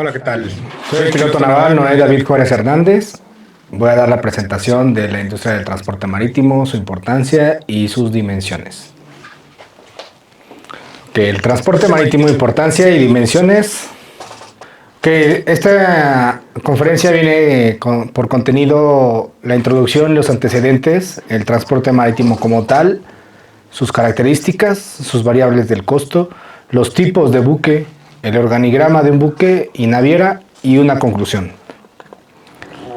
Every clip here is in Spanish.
Hola, ¿qué tal? Soy el piloto naval Noé David Juárez Hernández. Voy a dar la presentación de la industria del transporte marítimo, su importancia y sus dimensiones. El transporte marítimo, importancia y dimensiones. Esta conferencia viene por contenido la introducción, los antecedentes, el transporte marítimo como tal, sus características, sus variables del costo, los tipos de buque, el organigrama de un buque y naviera y una conclusión.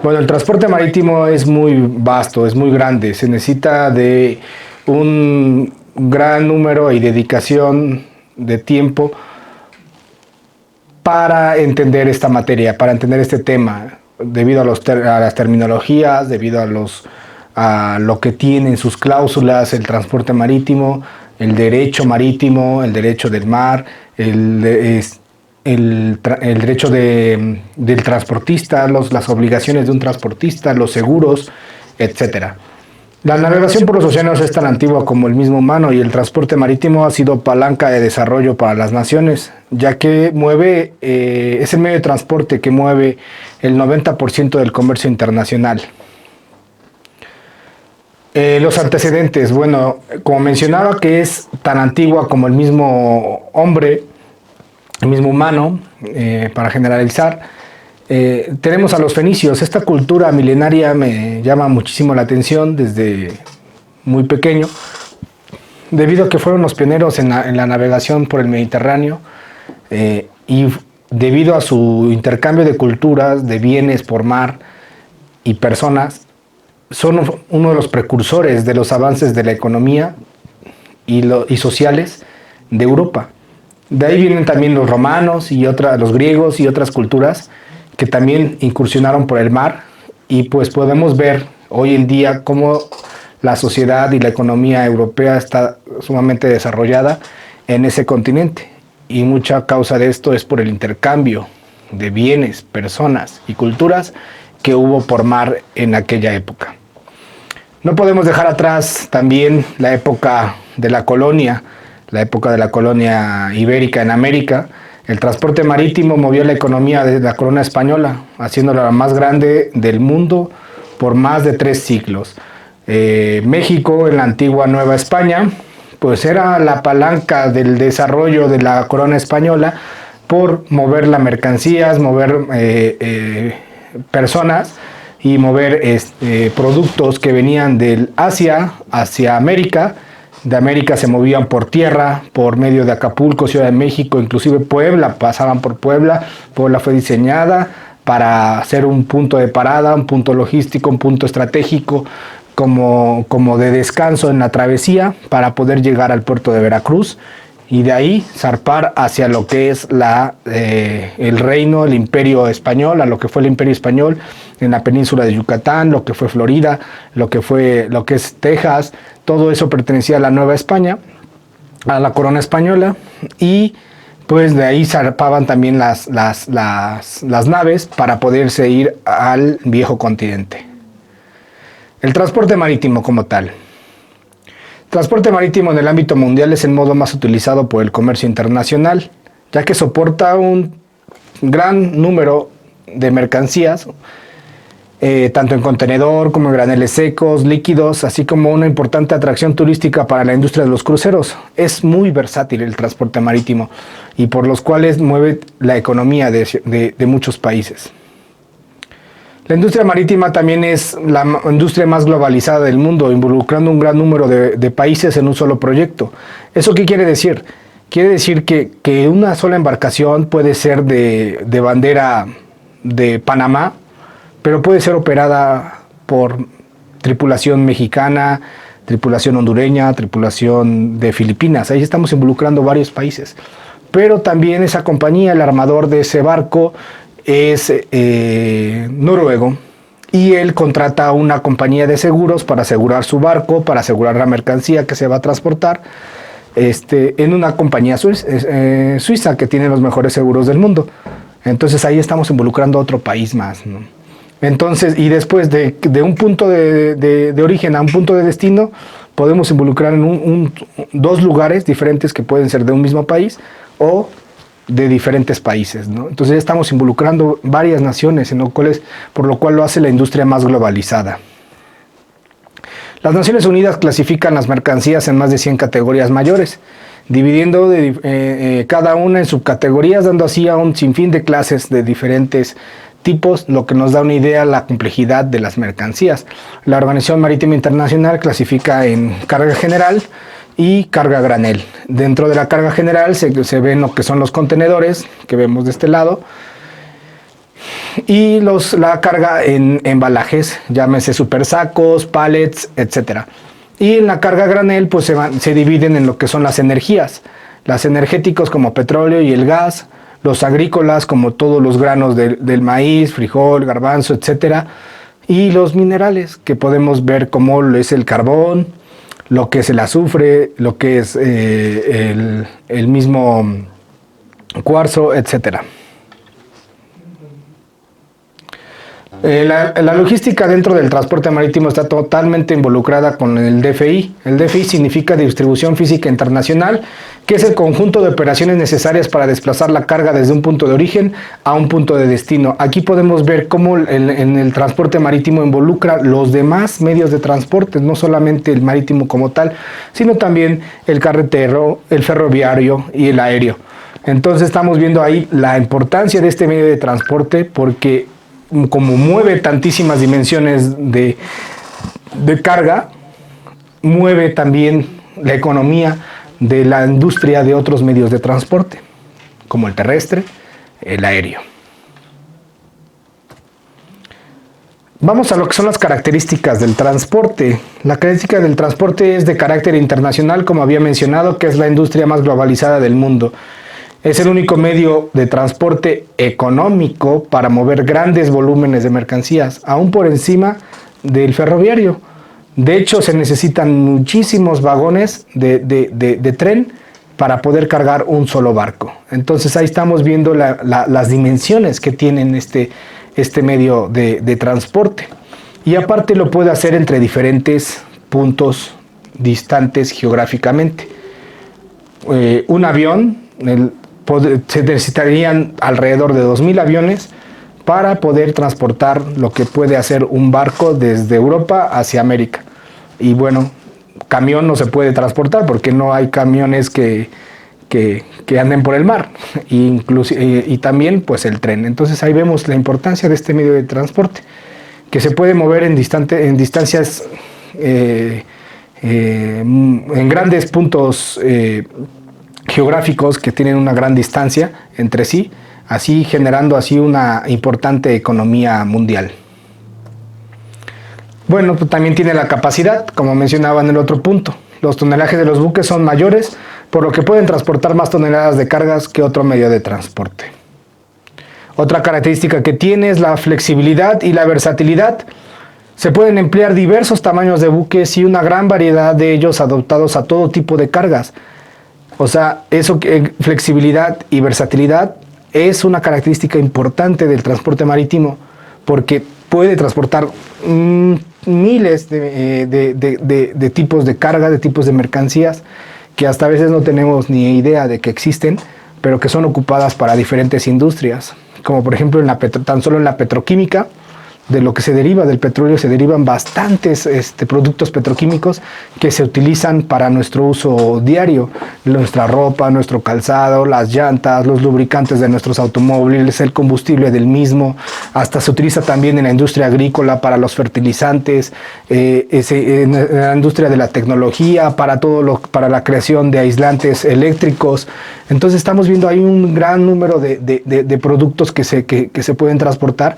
Bueno, el transporte marítimo es muy vasto, es muy grande, se necesita de un gran número y dedicación de tiempo para entender esta materia, para entender este tema, debido a las terminologías, debido a lo que tienen sus cláusulas, el transporte marítimo, el derecho marítimo, el derecho del mar, el derecho del transportista, las obligaciones de un transportista, los seguros, etc. La navegación por los océanos es tan antigua como el mismo humano y el transporte marítimo ha sido palanca de desarrollo para las naciones, ya que es el medio de transporte que mueve el 90% del comercio internacional. Los antecedentes, bueno, como mencionaba que es tan antigua como el mismo hombre, el mismo humano, para generalizar, tenemos a los fenicios. Esta cultura milenaria me llama muchísimo la atención desde muy pequeño, debido a que fueron los pioneros en la navegación por el Mediterráneo y debido a su intercambio de culturas, de bienes por mar y personas, son uno de los precursores de los avances de la economía y sociales de Europa. De ahí vienen también los romanos y los griegos y otras culturas que también incursionaron por el mar, y pues podemos ver hoy en día cómo la sociedad y la economía europea está sumamente desarrollada en ese continente, y mucha causa de esto es por el intercambio de bienes, personas y culturas que hubo por mar en aquella época. No podemos dejar atrás también la época de la colonia ibérica en América. El transporte marítimo movió la economía de la corona española, haciéndola la más grande del mundo por más de 3 siglos. México, en la antigua Nueva España, pues era la palanca del desarrollo de la corona española por mover las mercancías, mover personas y mover productos que venían del Asia hacia América. De América se movían por tierra, por medio de Acapulco, Ciudad de México, inclusive Puebla, pasaban por Puebla. Puebla fue diseñada para ser un punto de parada, un punto logístico, un punto estratégico, como de descanso en la travesía, para poder llegar al puerto de Veracruz y de ahí zarpar hacia lo que es el reino, el imperio español, a lo que fue el imperio español en la península de Yucatán, lo que fue Florida, lo que es Texas. Todo eso pertenecía a la Nueva España, a la corona española, y pues de ahí zarpaban también las naves para poderse ir al viejo continente. El transporte marítimo como tal. Transporte marítimo en el ámbito mundial es el modo más utilizado por el comercio internacional, ya que soporta un gran número de mercancías, tanto en contenedor como en graneles secos, líquidos, así como una importante atracción turística para la industria de los cruceros. Es muy versátil el transporte marítimo y por los cuales mueve la economía de muchos países. La industria marítima también es la industria más globalizada del mundo, involucrando un gran número de países en un solo proyecto. ¿Eso qué quiere decir? Quiere decir que una sola embarcación puede ser de bandera de Panamá, pero puede ser operada por tripulación mexicana, tripulación hondureña, tripulación de Filipinas. Ahí estamos involucrando varios países. Pero también esa compañía, el armador de ese barco, es noruego, y él contrata a una compañía de seguros para asegurar su barco, para asegurar la mercancía que se va a transportar, en una compañía suiza que tiene los mejores seguros del mundo. Entonces ahí estamos involucrando a otro país más, ¿no? Entonces, y después de un punto de origen a un punto de destino, podemos involucrar en dos lugares diferentes que pueden ser de un mismo país o de diferentes países, ¿no? Entonces ya estamos involucrando varias naciones, por lo cual lo hace la industria más globalizada. Las Naciones Unidas clasifican las mercancías en más de 100 categorías mayores, dividiendo cada una en subcategorías, dando así a un sinfín de clases de diferentes tipos, lo que nos da una idea de la complejidad de las mercancías. La Organización Marítima Internacional clasifica en carga general y carga granel. Dentro de la carga general se ven lo que son los contenedores, que vemos de este lado, y la carga en embalajes, llámese super sacos, pallets, etcétera. Y en la carga granel pues se dividen en lo que son las energías, las energéticos como petróleo y el gas, los agrícolas como todos los granos del maíz, frijol, garbanzo, etcétera, y los minerales que podemos ver como es el carbón, lo que es el azufre, lo que es el mismo cuarzo, etcétera. La logística dentro del transporte marítimo está totalmente involucrada con el DFI. El DFI significa Distribución Física Internacional, que es el conjunto de operaciones necesarias para desplazar la carga desde un punto de origen a un punto de destino. Aquí podemos ver cómo en el transporte marítimo involucra los demás medios de transporte, no solamente el marítimo como tal, sino también el carretero, el ferroviario y el aéreo. Entonces estamos viendo ahí la importancia de este medio de transporte, porque como mueve tantísimas dimensiones de carga, mueve también la economía de la industria de otros medios de transporte, como el terrestre, el aéreo. Vamos a lo que son las características del transporte. La característica del transporte es de carácter internacional, como había mencionado, que es la industria más globalizada del mundo. Es el único medio de transporte económico para mover grandes volúmenes de mercancías, aún por encima del ferroviario. De hecho, se necesitan muchísimos vagones de tren para poder cargar un solo barco. Entonces ahí estamos viendo las dimensiones que tienen este medio de transporte. Y aparte lo puede hacer entre diferentes puntos distantes geográficamente. Un avión, se necesitarían alrededor de 2,000 aviones para poder transportar lo que puede hacer un barco desde Europa hacia América. Y bueno, camión no se puede transportar porque no hay camiones que anden por el mar, y también pues el tren. Entonces ahí vemos la importancia de este medio de transporte, que se puede mover en distancias, en grandes puntos geográficos que tienen una gran distancia entre sí, así generando así una importante economía mundial. Bueno, pues también tiene la capacidad, como mencionaba en el otro punto. Los tonelajes de los buques son mayores, por lo que pueden transportar más toneladas de cargas que otro medio de transporte. Otra característica que tiene es la flexibilidad y la versatilidad. Se pueden emplear diversos tamaños de buques y una gran variedad de ellos adaptados a todo tipo de cargas. O sea, flexibilidad y versatilidad es una característica importante del transporte marítimo, porque puede transportar miles de tipos de carga, de tipos de mercancías, que hasta a veces no tenemos ni idea de que existen, pero que son ocupadas para diferentes industrias, como por ejemplo tan solo en la petroquímica. De lo que se deriva del petróleo se derivan bastantes productos petroquímicos que se utilizan para nuestro uso diario, nuestra ropa, nuestro calzado, las llantas, los lubricantes de nuestros automóviles, el combustible del mismo. Hasta se utiliza también en la industria agrícola para los fertilizantes, en la industria de la tecnología, para la creación de aislantes eléctricos. Entonces estamos viendo ahí un gran número de productos que se pueden transportar,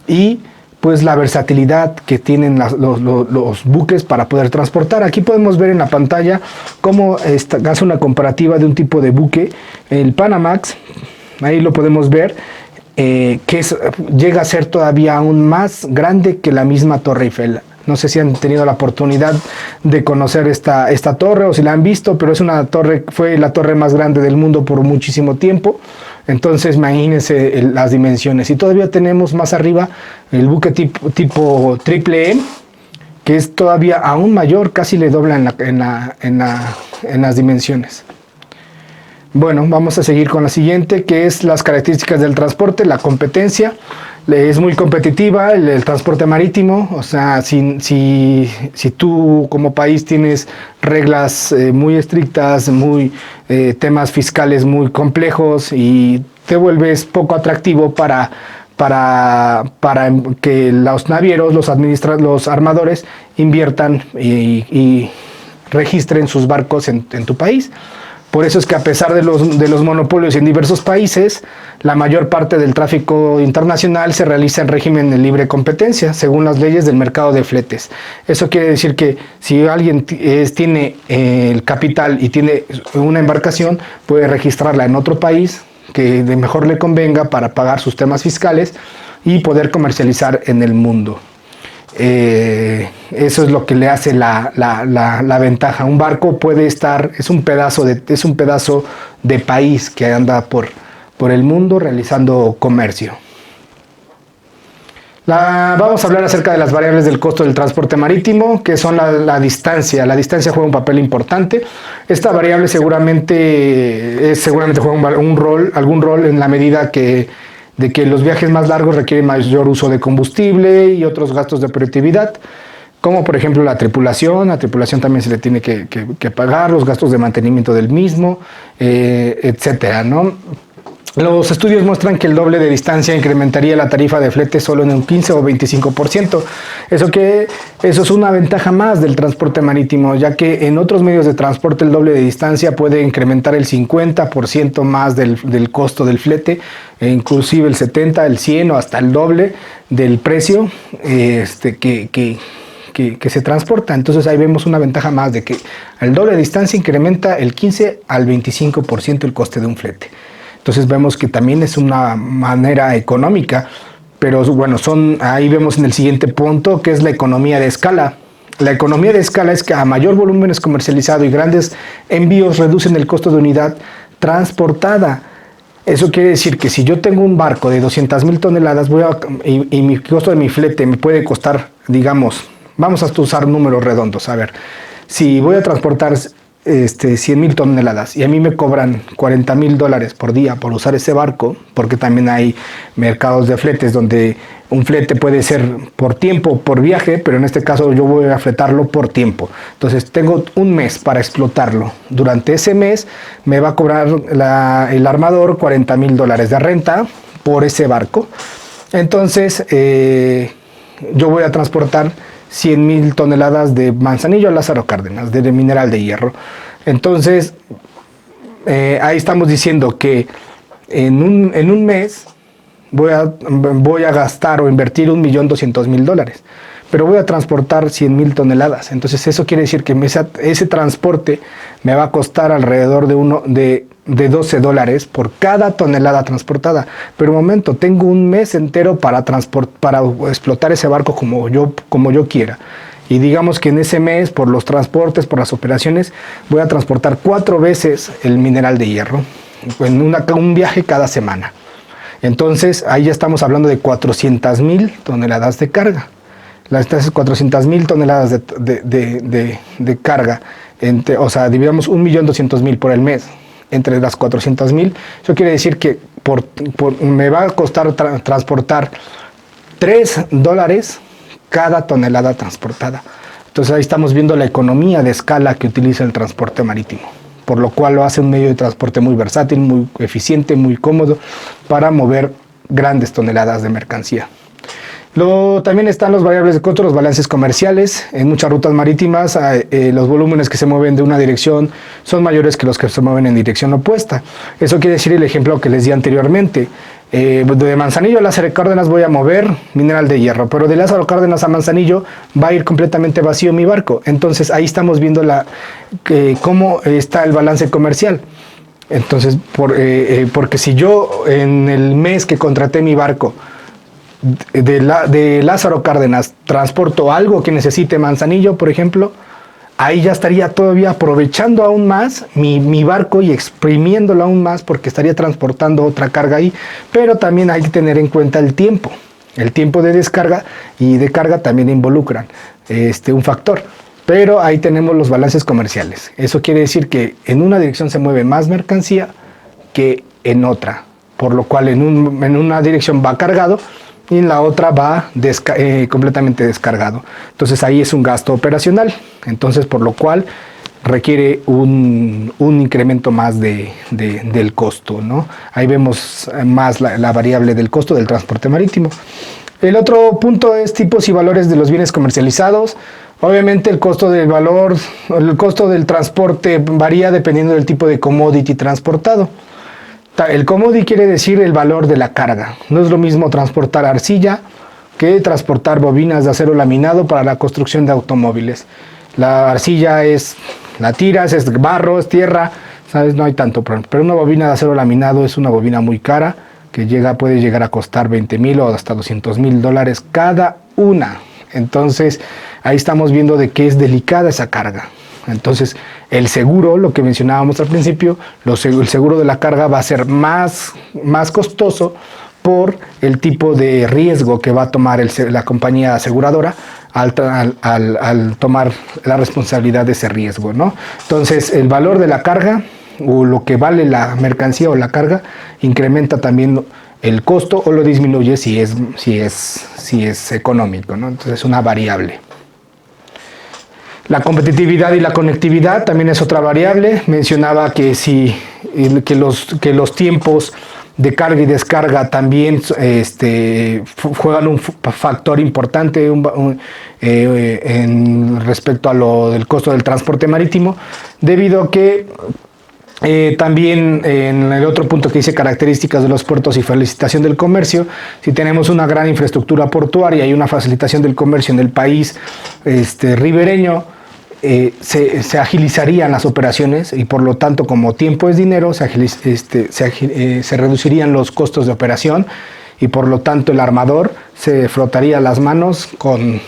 y pues la versatilidad que tienen los buques para poder transportar. Aquí podemos ver en la pantalla cómo hace una comparativa de un tipo de buque, el Panamax. Ahí lo podemos ver, llega a ser todavía aún más grande que la misma Torre Eiffel. No sé si han tenido la oportunidad de conocer esta torre o si la han visto, pero fue la torre más grande del mundo por muchísimo tiempo. Entonces imagínense las dimensiones. Y todavía tenemos más arriba el buque tipo triple E, que es todavía aún mayor, casi le dobla en las dimensiones. Bueno, vamos a seguir con la siguiente, que es las características del transporte, la competencia. Es muy competitiva el transporte marítimo, o sea, si tú como país tienes reglas muy estrictas, temas fiscales muy complejos y te vuelves poco atractivo para que los navieros, los armadores inviertan y registren sus barcos en tu país. Por eso es que a pesar de los monopolios en diversos países, la mayor parte del tráfico internacional se realiza en régimen de libre competencia, según las leyes del mercado de fletes. Eso quiere decir que si alguien tiene el capital y tiene una embarcación, puede registrarla en otro país que de mejor le convenga para pagar sus temas fiscales y poder comercializar en el mundo. Eso es lo que le hace la ventaja. Un barco puede estar, es un pedazo de país que anda por el mundo realizando comercio. Vamos a hablar acerca de las variables del costo del transporte marítimo, que son la distancia. La distancia juega un papel importante. Esta variable seguramente juega algún rol en la medida de que los viajes más largos requieren mayor uso de combustible y otros gastos de operatividad, como por ejemplo la tripulación. La tripulación también se le tiene que pagar, los gastos de mantenimiento del mismo, etcétera, ¿no? Los estudios muestran que el doble de distancia incrementaría la tarifa de flete solo en un 15 o 25%. Eso es una ventaja más del transporte marítimo, ya que en otros medios de transporte el doble de distancia puede incrementar el 50% más del costo del flete, e inclusive el 70, el 100 o hasta el doble del precio que se transporta. Entonces ahí vemos una ventaja más de que el doble de distancia incrementa el 15 al 25% el coste de un flete. Entonces vemos que también es una manera económica, pero bueno, ahí vemos en el siguiente punto que es la economía de escala. La economía de escala es que a mayor volumen es comercializado y grandes envíos reducen el costo de unidad transportada. Eso quiere decir que si yo tengo un barco de 200,000 toneladas y mi costo de mi flete me puede costar, digamos, vamos a usar números redondos, a ver, si voy a transportar 100,000 toneladas y a mí me cobran $40,000 por día por usar ese barco, porque también hay mercados de fletes donde un flete puede ser por tiempo, por viaje, pero en este caso yo voy a fletarlo por tiempo. Entonces tengo un mes para explotarlo. Durante ese mes me va a cobrar el armador $40,000 de renta por ese barco. Entonces yo voy a transportar 100,000 toneladas de Manzanillo a Lázaro Cárdenas, de mineral de hierro. Entonces, ahí estamos diciendo que en un mes voy a gastar o invertir $1,200,000, pero voy a transportar 100,000 toneladas. Entonces, eso quiere decir que ese transporte me va a costar alrededor de $12 por cada tonelada transportada. Pero un momento, tengo un mes entero para explotar ese barco como yo quiera. Y digamos que en ese mes, por los transportes, por las operaciones, voy a transportar 4 veces el mineral de hierro en un viaje cada semana. Entonces, ahí ya estamos hablando de 400,000 toneladas de carga. Las 400,000 toneladas de carga, o sea, dividamos 1,200,000 por el mes entre las 400,000. Eso quiere decir que me va a costar transportar $3 cada tonelada transportada. Entonces ahí estamos viendo la economía de escala que utiliza el transporte marítimo, por lo cual lo hace un medio de transporte muy versátil, muy eficiente, muy cómodo para mover grandes toneladas de mercancía. También están los variables de costo, los balances comerciales. En muchas rutas marítimas los volúmenes que se mueven de una dirección son mayores que los que se mueven en dirección opuesta. Eso quiere decir el ejemplo que les di anteriormente. De Manzanillo a Lázaro Cárdenas voy a mover mineral de hierro, pero de Lázaro Cárdenas a Manzanillo va a ir completamente vacío mi barco. Entonces ahí estamos viendo cómo está el balance comercial. Entonces, porque si yo en el mes que contraté mi barco de Lázaro Cárdenas transporto algo que necesite Manzanillo, por ejemplo, ahí ya estaría todavía aprovechando aún más mi barco y exprimiéndolo aún más, porque estaría transportando otra carga ahí. Pero también hay que tener en cuenta el tiempo de descarga y de carga también involucran un factor. Pero ahí tenemos los balances comerciales. Eso quiere decir que en una dirección se mueve más mercancía que en otra, por lo cual en una dirección va cargado y en la otra va completamente descargado. Entonces ahí es un gasto operacional, entonces por lo cual requiere un incremento más del costo, ¿no? Ahí vemos más la variable del costo del transporte marítimo. El otro punto es tipos y valores de los bienes comercializados. Obviamente el costo del transporte varía dependiendo del tipo de commodity transportado. El commodity quiere decir el valor de la carga. No es lo mismo transportar arcilla que transportar bobinas de acero laminado para la construcción de automóviles. La arcilla la tiras, es barro, es tierra, ¿sabes? No hay tanto problema. Pero una bobina de acero laminado es una bobina muy cara que puede llegar a costar $20,000 o hasta $200,000 cada una. Entonces ahí estamos viendo de qué es delicada esa carga. Entonces el seguro, lo que mencionábamos al principio, el seguro de la carga va a ser más costoso por el tipo de riesgo que va a tomar la compañía aseguradora al tomar la responsabilidad de ese riesgo, ¿no? Entonces el valor de la carga o lo que vale la mercancía o la carga incrementa también el costo o lo disminuye si es económico, ¿no? Entonces es una variable. La competitividad y la conectividad también es otra variable. Mencionaba que los tiempos de carga y descarga también juegan un factor importante en respecto a lo del costo del transporte marítimo, debido a que también en el otro punto que dice características de los puertos y facilitación del comercio, si tenemos una gran infraestructura portuaria y una facilitación del comercio en el país ribereño, se agilizarían las operaciones y por lo tanto, como tiempo es dinero, se reducirían los costos de operación y por lo tanto el armador se frotaría las manos con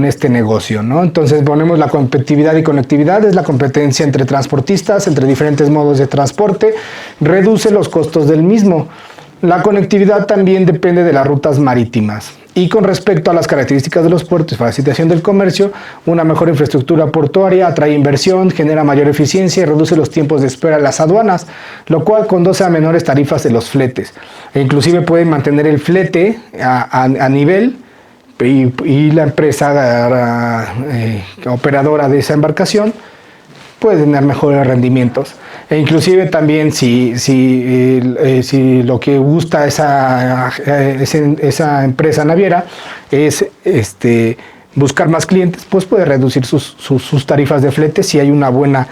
este negocio, ¿no? Entonces ponemos la competitividad y conectividad, es la competencia entre transportistas, entre diferentes modos de transporte, reduce los costos del mismo. La conectividad también depende de las rutas marítimas. Y con respecto a las características de los puertos y facilitación del comercio, una mejor infraestructura portuaria atrae inversión, genera mayor eficiencia y reduce los tiempos de espera en las aduanas, lo cual conduce a menores tarifas de los fletes. E inclusive pueden mantener el flete a nivel y la empresa operadora de esa embarcación puede tener mejores rendimientos. E inclusive también si lo que gusta esa empresa naviera es buscar más clientes, pues puede reducir sus tarifas de flete si hay una buena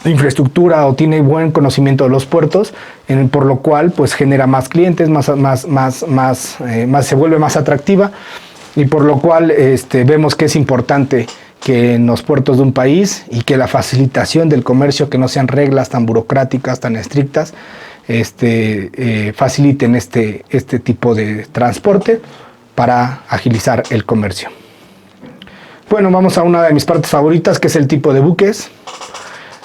infraestructura o tiene buen conocimiento de los puertos, por lo cual pues genera más clientes, se vuelve más atractiva y por lo cual vemos que es importante que en los puertos de un país y que la facilitación del comercio, que no sean reglas tan burocráticas, tan estrictas, faciliten este tipo de transporte para agilizar el comercio. Bueno, vamos a una de mis partes favoritas, que es el tipo de buques.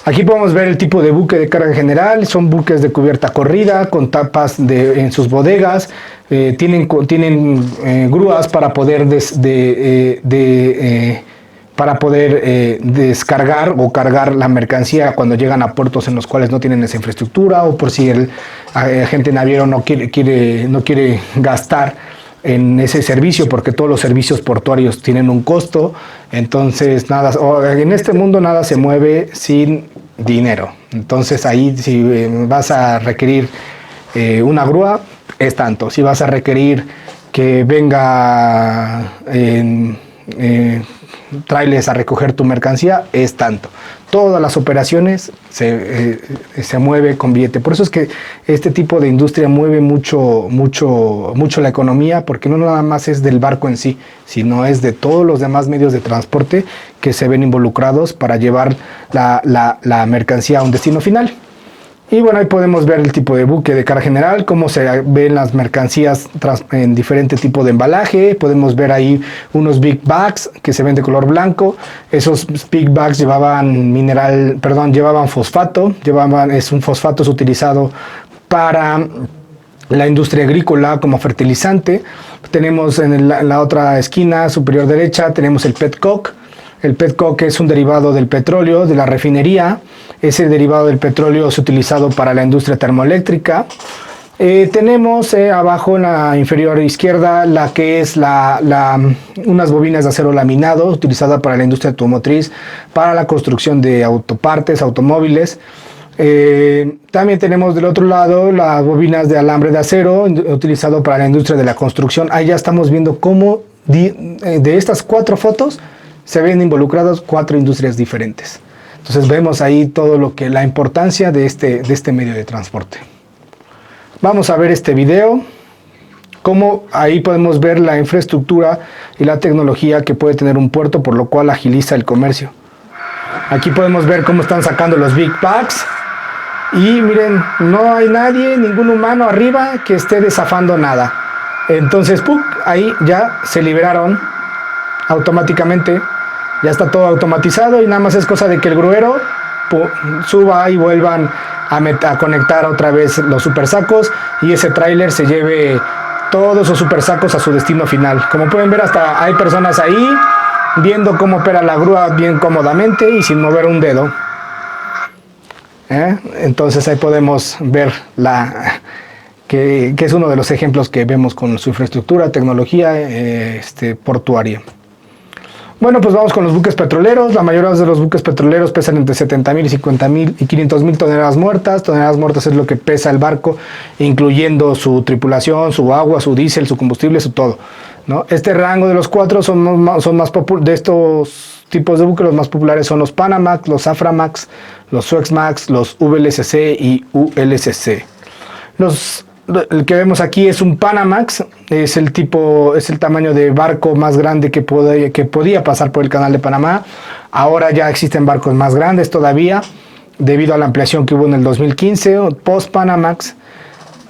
Aquí podemos ver el tipo de buque de carga general. Son buques de cubierta corrida con tapas en sus bodegas. Tienen grúas para poder descargar o cargar la mercancía cuando llegan a puertos en los cuales no tienen esa infraestructura, o por si el agente naviero no quiere gastar en ese servicio, porque todos los servicios portuarios tienen un costo. Entonces en este mundo nada se mueve sin dinero. Entonces ahí, si vas a requerir una grúa, es tanto. Si vas a requerir que venga trailers a recoger tu mercancía, es tanto. Todas las operaciones se mueve con billete. Por eso es que este tipo de industria mueve mucho la economía, porque no nada más es del barco en sí, sino es de todos los demás medios de transporte que se ven involucrados para llevar la mercancía a un destino final. Y bueno, ahí podemos ver el tipo de buque de carga general, cómo se ven las mercancías en diferente tipo de embalaje. Podemos ver ahí unos big bags que se ven de color blanco. Esos big bags llevaban fosfato. Un fosfato es utilizado para la industria agrícola como fertilizante. Tenemos en la otra esquina superior derecha, tenemos el petcock. El petcoke es un derivado del petróleo, de la refinería. Ese derivado del petróleo es utilizado para la industria termoeléctrica. Tenemos abajo en la inferior izquierda la que es unas bobinas de acero laminado utilizada para la industria automotriz, para la construcción de autopartes, automóviles. También tenemos del otro lado las bobinas de alambre de acero utilizado para la industria de la construcción. Ahí ya estamos viendo cómo de estas 4 fotos se ven involucradas 4 industrias diferentes. Entonces vemos ahí todo la importancia de este medio de transporte. Vamos a ver este video, cómo ahí podemos ver la infraestructura y la tecnología que puede tener un puerto, por lo cual agiliza el comercio. Aquí podemos ver cómo están sacando los big bags y miren, no hay nadie, ningún humano arriba que esté desafando nada. Entonces, ¡pum!, ahí ya se liberaron automáticamente, ya está todo automatizado y nada más es cosa de que el gruero suba y vuelvan a conectar otra vez los super sacos y ese tráiler se lleve todos esos super sacos a su destino final. Como pueden ver, hasta hay personas ahí viendo cómo opera la grúa bien cómodamente y sin mover un dedo. Entonces ahí podemos ver que es uno de los ejemplos que vemos con su infraestructura, tecnología portuaria. Bueno, pues vamos con los buques petroleros. La mayoría de los buques petroleros pesan entre 70,000 y 50,000 y 500,000 toneladas muertas. Toneladas muertas es lo que pesa el barco, incluyendo su tripulación, su agua, su diésel, su combustible, su todo, ¿no? Este rango de los 4 son más populares. De estos tipos de buques, los más populares son los Panamax, los Aframax, los Suezmax, los VLCC y ULCC. El que vemos aquí es un Panamax, es el tamaño de barco más grande que podía pasar por el canal de Panamá. Ahora ya existen barcos más grandes todavía, debido a la ampliación que hubo en el 2015, post-Panamax.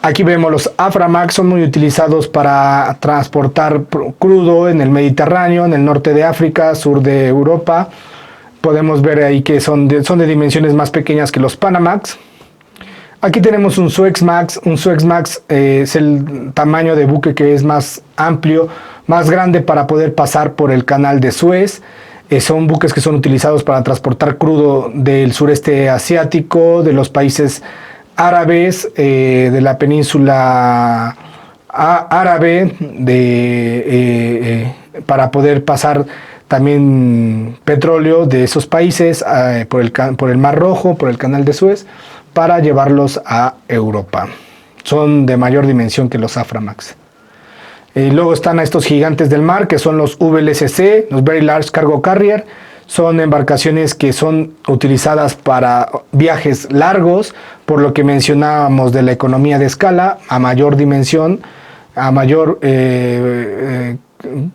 Aquí vemos los Aframax, son muy utilizados para transportar crudo en el Mediterráneo, en el norte de África, sur de Europa. Podemos ver ahí que son de dimensiones más pequeñas que los Panamax. Aquí tenemos un Suezmax. Un Suezmax es el tamaño de buque que es más amplio, más grande para poder pasar por el canal de Suez. Son buques que son utilizados para transportar crudo del sureste asiático, de los países árabes, de la península árabe, para poder pasar también petróleo de esos países por el Mar Rojo, por el canal de Suez, para llevarlos a Europa. Son de mayor dimensión que los Aframax. Luego están estos gigantes del mar, que son los VLCC, los Very Large Cargo Carrier. Son embarcaciones que son utilizadas para viajes largos, por lo que mencionábamos de la economía de escala, a mayor dimensión, a mayor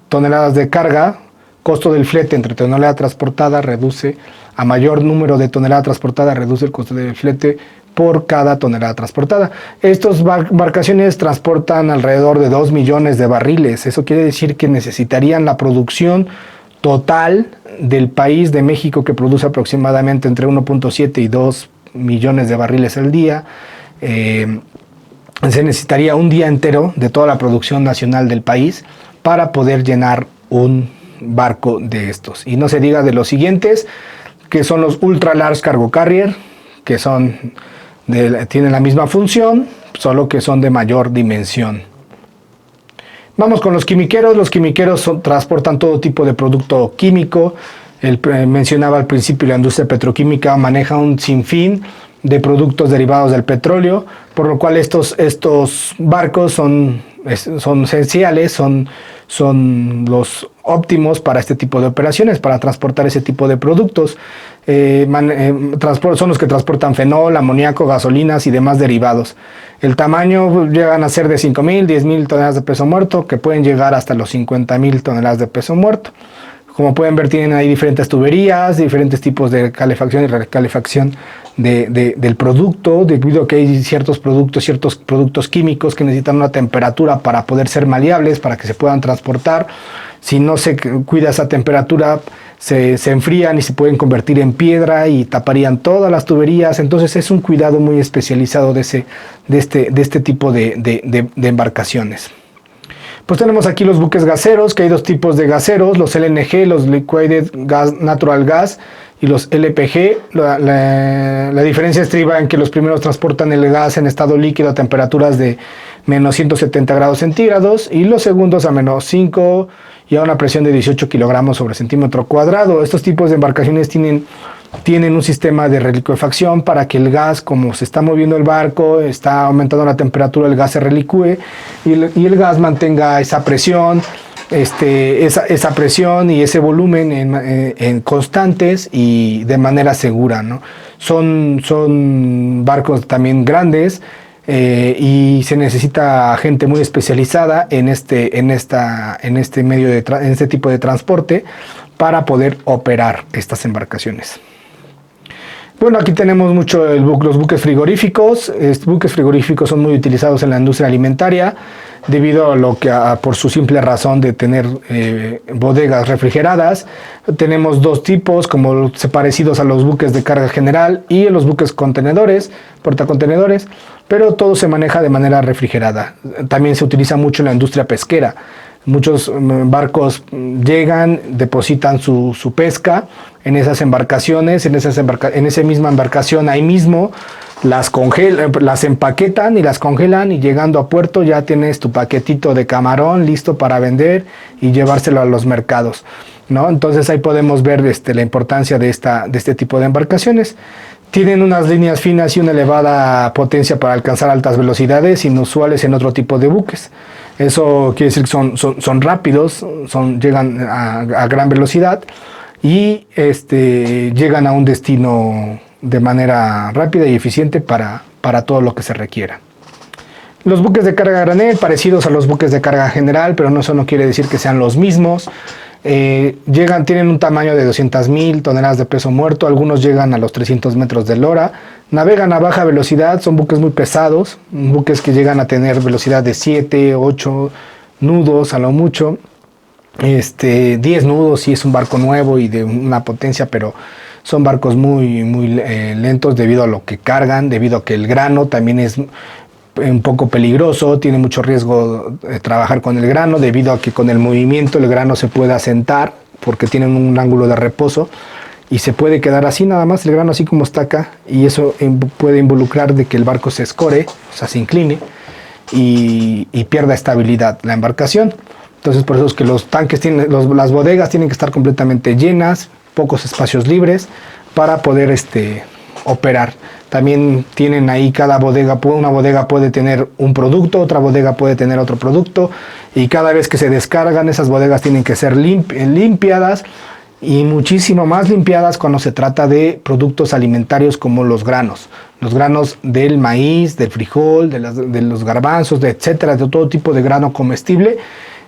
toneladas de carga. Costo del flete entre tonelada transportada reduce, a mayor número de tonelada transportada reduce el costo del flete por cada tonelada transportada. Estas embarcaciones transportan alrededor de 2 millones de barriles. Eso quiere decir que necesitarían la producción total del país de México, que produce aproximadamente entre 1.7 y 2 millones de barriles al día. Se necesitaría un día entero de toda la producción nacional del país para poder llenar un barco de estos. Y no se diga de los siguientes, que son los Ultra Large Cargo Carrier, que tienen la misma función, solo que son de mayor dimensión. Vamos con los quimiqueros. Los quimiqueros transportan todo tipo de producto químico. Mencionaba al principio, la industria petroquímica maneja un sinfín de productos derivados del petróleo, por lo cual estos barcos son esenciales, son los óptimos para este tipo de operaciones, para transportar ese tipo de productos. Son los que transportan fenol, amoníaco, gasolinas y demás derivados. El tamaño llegan a ser de 5,000, 10,000 toneladas de peso muerto, que pueden llegar hasta los 50,000 toneladas de peso muerto. Como pueden ver, tienen ahí diferentes tuberías, diferentes tipos de calefacción y recalefacción del producto, debido a que hay ciertos productos químicos que necesitan una temperatura para poder ser maleables, para que se puedan transportar. Si no se cuida esa temperatura, se enfrían y se pueden convertir en piedra y taparían todas las tuberías. Entonces es un cuidado muy especializado de este tipo de embarcaciones. Pues tenemos aquí los buques gaseros, que hay dos tipos de gaseros, los LNG, los Liquefied Natural Gas, y los LPG. La diferencia estriba en que los primeros transportan el gas en estado líquido a temperaturas de menos 170 grados centígrados y los segundos a menos 5 y a una presión de 18 kilogramos sobre centímetro cuadrado. Estos tipos de embarcaciones tienen un sistema de relicuefacción para que el gas, como se está moviendo el barco, está aumentando la temperatura, el gas se relicúe y el gas mantenga esa presión, esa presión y ese volumen en constantes y de manera segura, ¿no? Son barcos también grandes y se necesita gente muy especializada en este tipo de transporte para poder operar estas embarcaciones. Bueno, aquí tenemos mucho los buques frigoríficos. Buques frigoríficos son muy utilizados en la industria alimentaria debido por su simple razón de tener bodegas refrigeradas. Tenemos dos tipos como parecidos a los buques de carga general y los buques contenedores, portacontenedores, pero todo se maneja de manera refrigerada. También se utiliza mucho en la industria pesquera. Muchos barcos llegan, depositan su pesca en esas embarcaciones, en esa misma embarcación ahí mismo las empaquetan y las congelan y llegando a puerto ya tienes tu paquetito de camarón listo para vender y llevárselo a los mercados, ¿no? Entonces ahí podemos ver la importancia de este tipo de embarcaciones. Tienen unas líneas finas y una elevada potencia para alcanzar altas velocidades inusuales en otro tipo de buques. Eso quiere decir que son rápidos, llegan a gran velocidad y llegan a un destino de manera rápida y eficiente para todo lo que se requiera. Los buques de carga a granel, parecidos a los buques de carga general, pero eso no quiere decir que sean los mismos. Tienen un tamaño de 200,000 toneladas de peso muerto, algunos llegan a los 300 metros de lora, navegan a baja velocidad, son buques muy pesados, buques que llegan a tener velocidad de 7, 8 nudos a lo mucho, 10 nudos si es un barco nuevo y de una potencia, pero son barcos muy lentos debido a lo que cargan, debido a que el grano también es un poco peligroso, tiene mucho riesgo trabajar con el grano debido a que con el movimiento el grano se puede asentar porque tienen un ángulo de reposo y se puede quedar así nada más el grano así como está acá y eso puede involucrar de que el barco se escore, o sea se incline y pierda estabilidad la embarcación. Entonces por eso es que los tanques las bodegas tienen que estar completamente llenas, pocos espacios libres para poder operar. También tienen ahí una bodega puede tener un producto, otra bodega puede tener otro producto y cada vez que se descargan esas bodegas tienen que ser limpiadas y muchísimo más limpiadas cuando se trata de productos alimentarios como los granos del maíz, del frijol, de los garbanzos, etcétera, de todo tipo de grano comestible.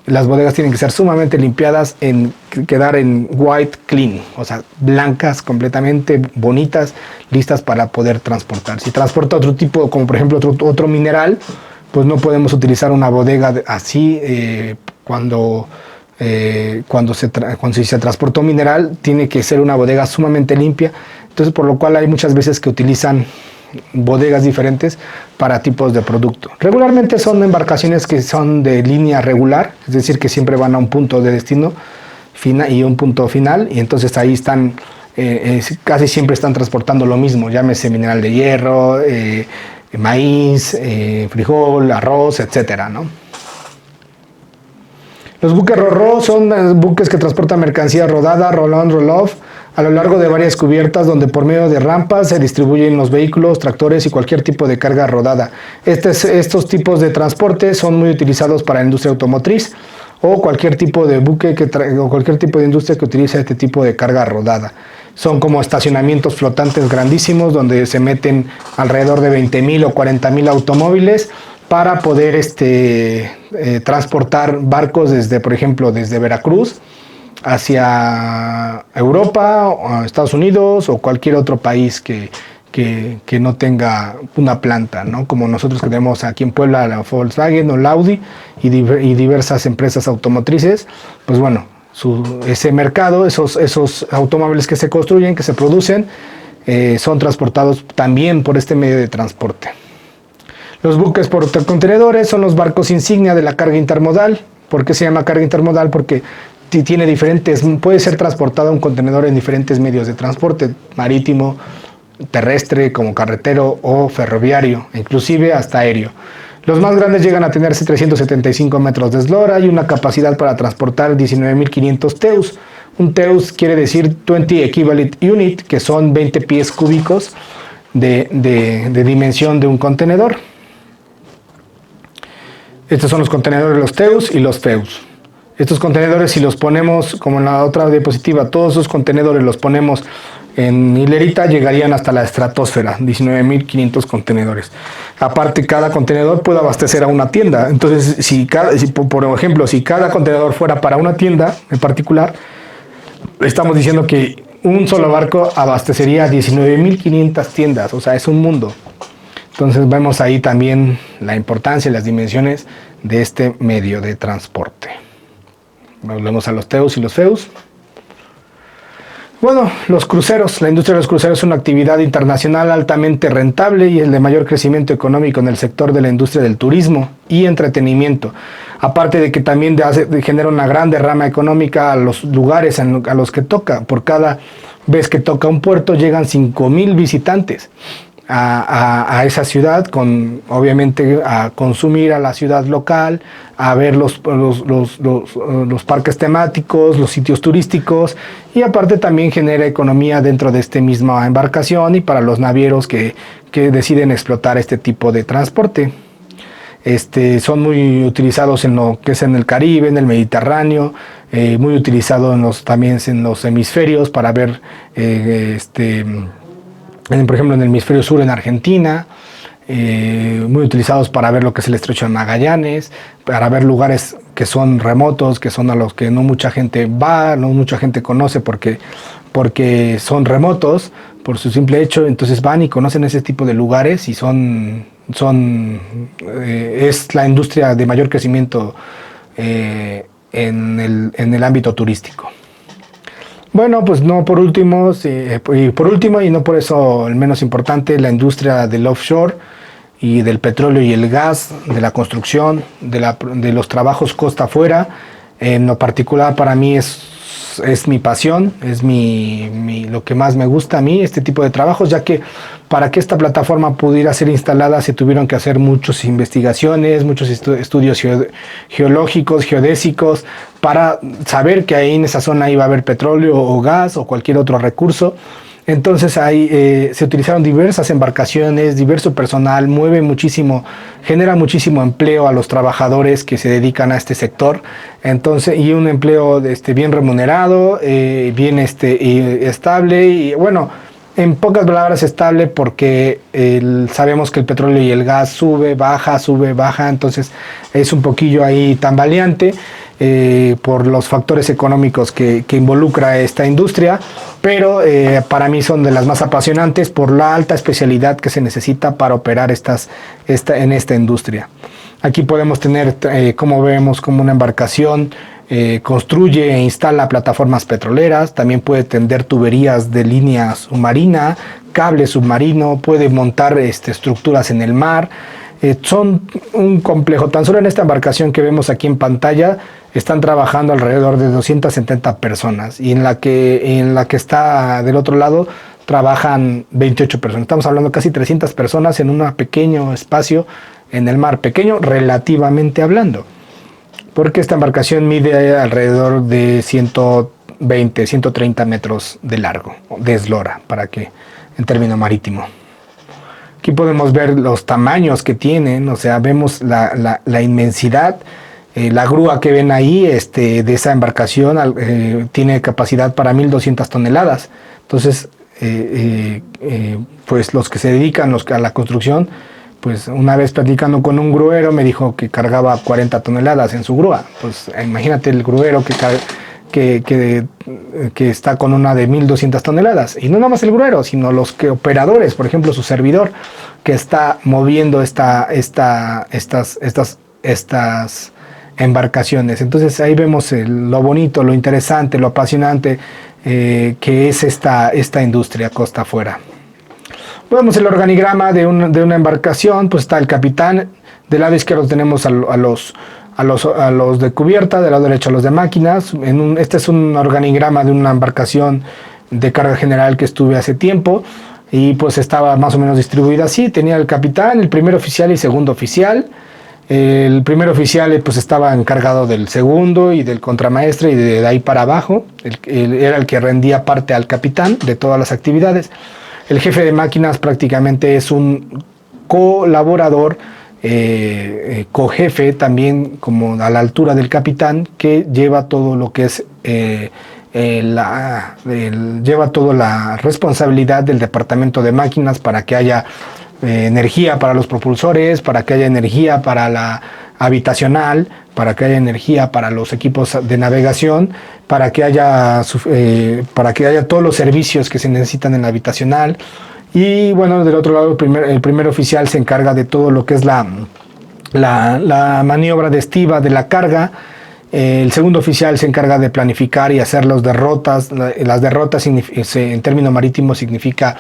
Las bodegas tienen que ser sumamente limpiadas, quedar en white clean, o sea, blancas, completamente bonitas, listas para poder transportar. Si transporta otro tipo, como por ejemplo otro mineral, pues no podemos utilizar una bodega así cuando se transportó mineral, tiene que ser una bodega sumamente limpia. Entonces, por lo cual hay muchas veces que utilizan bodegas diferentes para tipos de producto. Regularmente son embarcaciones que son de línea regular, es decir, que siempre van a un punto de destino y un punto final, y entonces ahí están, casi siempre están transportando lo mismo, llámese mineral de hierro, maíz, frijol, arroz, etcétera, ¿no? Los buques ro-ro son buques que transportan mercancía rodada, roll-on, roll-off, a lo largo de varias cubiertas donde por medio de rampas se distribuyen los vehículos, tractores y cualquier tipo de carga rodada. Estos tipos de transporte son muy utilizados para la industria automotriz o cualquier tipo de buque o cualquier tipo de industria que utilice este tipo de carga rodada. Son como estacionamientos flotantes grandísimos donde se meten alrededor de 20,000 o 40,000 automóviles para poder transportar barcos por ejemplo, desde Veracruz hacia Europa, o Estados Unidos o cualquier otro país que no tenga una planta, ¿no? Como nosotros que tenemos aquí en Puebla la Volkswagen o la Audi y diversas empresas automotrices, pues bueno, ese mercado, esos automóviles que se construyen, que se producen, son transportados también por este medio de transporte. Los buques portacontenedores son los barcos insignia de la carga intermodal. ¿Por qué se llama carga intermodal? Porque tiene puede ser transportado un contenedor en diferentes medios de transporte, marítimo, terrestre, como carretero o ferroviario, inclusive hasta aéreo. Los más grandes llegan a tener 375 metros de eslora y una capacidad para transportar 19.500 TEUs. Un TEUs quiere decir 20 Equivalent Unit, que son 20 pies cúbicos de dimensión de un contenedor. Estos son los contenedores, los TEUs y los FEUs. Estos contenedores, si los ponemos, como en la otra diapositiva, todos esos contenedores los ponemos en hilerita, llegarían hasta la estratosfera, 19.500 contenedores. Aparte, cada contenedor puede abastecer a una tienda. Entonces, por ejemplo, si cada contenedor fuera para una tienda en particular, estamos diciendo que un solo barco abastecería 19.500 tiendas. O sea, es un mundo. Entonces, vemos ahí también la importancia y las dimensiones de este medio de transporte. Volvemos a los TEUs y los FEUs. Bueno, los cruceros. La industria de los cruceros es una actividad internacional altamente rentable y el de mayor crecimiento económico en el sector de la industria del turismo y entretenimiento. Aparte de que también genera una gran derrama económica a los lugares a los que toca. Por cada vez que toca un puerto llegan 5,000 visitantes a esa ciudad, obviamente a consumir a la ciudad local, a ver los parques temáticos, los sitios turísticos, y aparte también genera economía dentro de esta misma embarcación y para los navieros que deciden explotar este tipo de transporte. Son muy utilizados en lo que es en el Caribe, en el Mediterráneo, muy utilizados también en los hemisferios para ver por ejemplo, en el hemisferio sur, en Argentina, muy utilizados para ver lo que es el Estrecho de Magallanes, para ver lugares que son remotos, que son a los que no mucha gente va, no mucha gente conoce porque son remotos, por su simple hecho. Entonces van y conocen ese tipo de lugares y es la industria de mayor crecimiento en el ámbito turístico. Bueno, pues no por último, y no por eso el menos importante, la industria del offshore y del petróleo y el gas, de la construcción, de los trabajos costa afuera. En lo particular para mí es mi pasión, es lo que más me gusta a mí, este tipo de trabajos, ya que para que esta plataforma pudiera ser instalada se tuvieron que hacer muchas investigaciones, muchos estudios geológicos, geodésicos, para saber que ahí en esa zona iba a haber petróleo o gas o cualquier otro recurso. Entonces ahí se utilizaron diversas embarcaciones, diverso personal, genera muchísimo empleo a los trabajadores que se dedican a este sector. Entonces, y un empleo bien remunerado, bien estable, y bueno, en pocas palabras estable, porque sabemos que el petróleo y el gas sube, baja, entonces es un poquillo ahí tambaleante. Por los factores económicos que involucra esta industria, pero para mí son de las más apasionantes por la alta especialidad que se necesita para operar en esta industria. Aquí podemos tener, como vemos, como una embarcación construye e instala plataformas petroleras, también puede tender tuberías de línea submarina, cable submarino, puede montar estructuras en el mar. Son un complejo. Tan solo en esta embarcación que vemos aquí en pantalla están trabajando alrededor de 270 personas, y en la que está del otro lado trabajan 28 personas. Estamos hablando de casi 300 personas en un pequeño espacio en el mar, pequeño relativamente hablando, porque esta embarcación mide alrededor de 120, 130 metros de largo, de eslora, en término marítimo. Aquí podemos ver los tamaños que tienen, o sea, vemos la inmensidad. La grúa que ven ahí de esa embarcación tiene capacidad para 1.200 toneladas. Entonces, pues los que se dedican a la construcción, pues una vez platicando con un gruero me dijo que cargaba 40 toneladas en su grúa. Pues imagínate el gruero que está con una de 1.200 toneladas. Y no nada más el gruero, sino los operadores, por ejemplo, su servidor, que está moviendo estas embarcaciones. Entonces ahí vemos lo bonito, lo interesante, lo apasionante que es esta industria costa afuera. Vemos el organigrama de una embarcación. Pues está el capitán. Del lado izquierdo tenemos a a los de cubierta, del lado derecho a los de máquinas. Este es un organigrama de una embarcación de carga general que estuve hace tiempo, y pues estaba más o menos distribuida así. Tenía el capitán, el primer oficial y segundo oficial. El primer oficial pues estaba encargado del segundo y del contramaestre, y de ahí para abajo era el que rendía parte al capitán de todas las actividades. El jefe de máquinas prácticamente es un colaborador, cojefe también, como a la altura del capitán, que lleva todo lo que es lleva toda la responsabilidad del departamento de máquinas para que haya energía para los propulsores, para que haya energía para la habitacional, para que haya energía para los equipos de navegación, para que haya todos los servicios que se necesitan en la habitacional. Y bueno, del otro lado el primer oficial se encarga de todo lo que es la maniobra de estiva de la carga. El segundo oficial se encarga de planificar y hacer las derrotas. Las derrotas en términos marítimos significa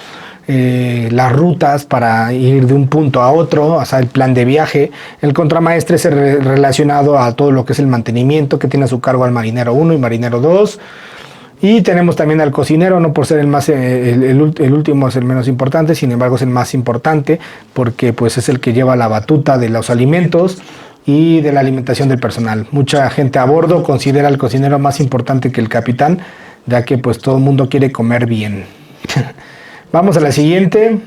las rutas para ir de un punto a otro, o sea, el plan de viaje. El contramaestre es relacionado a todo lo que es el mantenimiento, que tiene a su cargo al marinero 1 y marinero 2. Y tenemos también al cocinero, no por ser el último es el menos importante, sin embargo es el más importante, porque pues es el que lleva la batuta de los alimentos y de la alimentación del personal. Mucha gente a bordo considera al cocinero más importante que el capitán, ya que pues todo el mundo quiere comer bien. Vamos a la siguiente.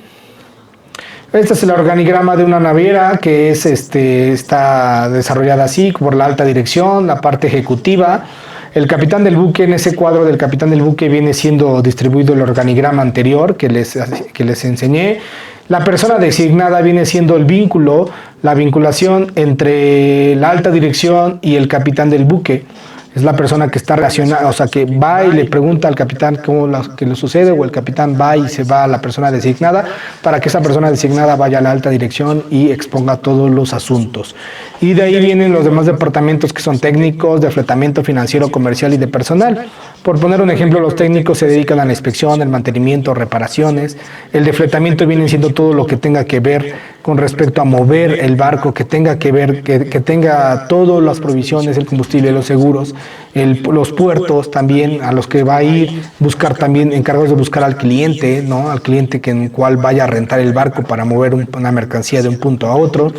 Este es el organigrama de una naviera que está desarrollada así, por la alta dirección, la parte ejecutiva. El capitán del buque, en ese cuadro del capitán del buque viene siendo distribuido el organigrama anterior que les enseñé. La persona designada viene siendo el vínculo, la vinculación entre la alta dirección y el capitán del buque. Es la persona que está relacionada, o sea, que va y le pregunta al capitán qué le sucede, o el capitán va y se va a la persona designada para que esa persona designada vaya a la alta dirección y exponga todos los asuntos. Y de ahí vienen los demás departamentos, que son técnicos, de fletamiento, financiero, comercial y de personal. Por poner un ejemplo, los técnicos se dedican a la inspección, el mantenimiento, reparaciones. El de fletamiento viene siendo todo lo que tenga que ver con respecto a mover el barco, que tenga que ver, que tenga todas las provisiones, el combustible, los seguros, los puertos también, a los que va a ir, buscar también, encargados de buscar al cliente, ¿no? Al cliente en el cual vaya a rentar el barco para mover una mercancía de un punto a otro.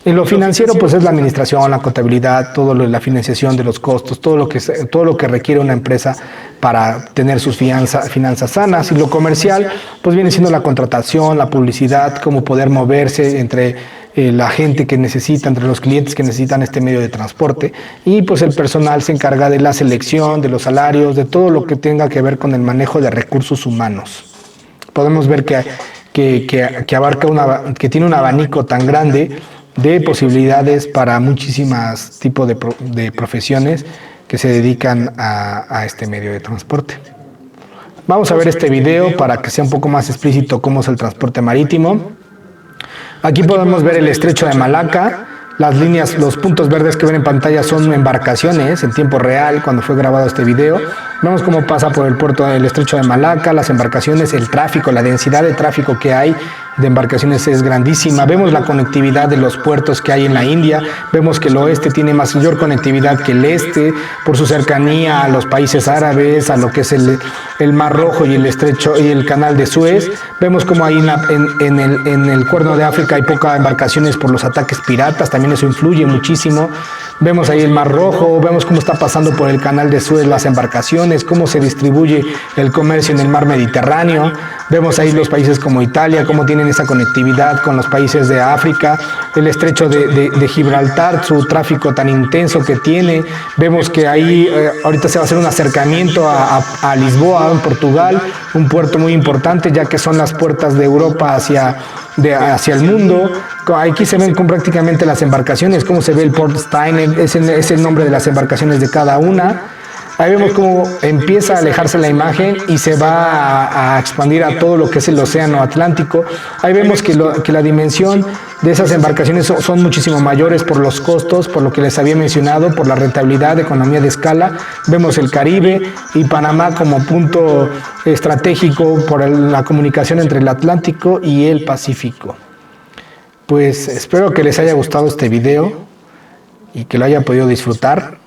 En lo financiero, pues es la administración, la contabilidad, la financiación de los costos, todo lo que requiere una empresa para tener sus finanzas sanas. Y lo comercial, pues viene siendo la contratación, la publicidad, cómo poder moverse entre la gente que necesita, entre los clientes que necesitan este medio de transporte. Y pues el personal se encarga de la selección, de los salarios, de todo lo que tenga que ver con el manejo de recursos humanos. Podemos ver que abarca que tiene un abanico tan grande de posibilidades para muchísimas tipos de profesiones que se dedican a este medio de transporte. Vamos a ver este video para que sea un poco más explícito cómo es el transporte marítimo. Aquí podemos ver el estrecho de Malaca. Las líneas, los puntos verdes que ven en pantalla son embarcaciones en tiempo real cuando fue grabado este video. Vemos cómo pasa por el puerto del estrecho de Malaca, las embarcaciones, el tráfico, la densidad de tráfico que hay de embarcaciones es grandísima. Vemos la conectividad de los puertos que hay en la India. Vemos que el oeste tiene mayor conectividad que el este por su cercanía a los países árabes, a lo que es el Mar Rojo y el estrecho y el canal de Suez. Vemos como ahí en el Cuerno de África hay pocas embarcaciones por los ataques piratas, también eso influye muchísimo. Vemos ahí el Mar Rojo, vemos cómo está pasando por el canal de Suez las embarcaciones, cómo se distribuye el comercio en el mar Mediterráneo. Vemos ahí los países como Italia, cómo tienen esa conectividad con los países de África, el estrecho de Gibraltar, su tráfico tan intenso que tiene. Vemos que ahí ahorita se va a hacer un acercamiento a Lisboa, en Portugal, un puerto muy importante, ya que son las puertas de Europa hacia el mundo. Aquí se ven con prácticamente las embarcaciones, cómo se ve el Port Stein, es el nombre de las embarcaciones de cada una. Ahí vemos cómo empieza a alejarse la imagen y se va a expandir a todo lo que es el océano Atlántico. Ahí vemos que la dimensión de esas embarcaciones son muchísimo mayores por los costos, por lo que les había mencionado, por la rentabilidad, economía de escala. Vemos el Caribe y Panamá como punto estratégico por la comunicación entre el Atlántico y el Pacífico. Pues espero que les haya gustado este video y que lo haya podido disfrutar.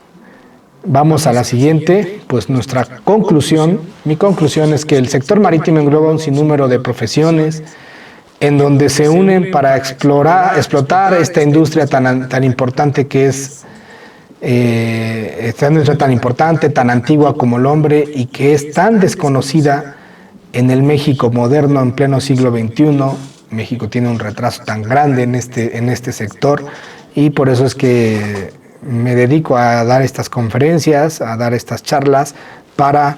Vamos a la siguiente, pues nuestra conclusión. Mi conclusión es que el sector marítimo engloba un sinnúmero de profesiones en donde se unen para explotar esta industria tan importante que es, esta industria tan importante, tan antigua como el hombre y que es tan desconocida en el México moderno en pleno siglo XXI. México tiene un retraso tan grande en este sector y por eso es que me dedico a dar estas conferencias, a dar estas charlas para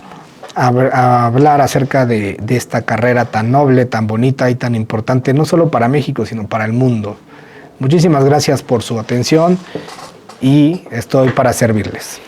a hablar acerca de esta carrera tan noble, tan bonita y tan importante, no solo para México, sino para el mundo. Muchísimas gracias por su atención y estoy para servirles.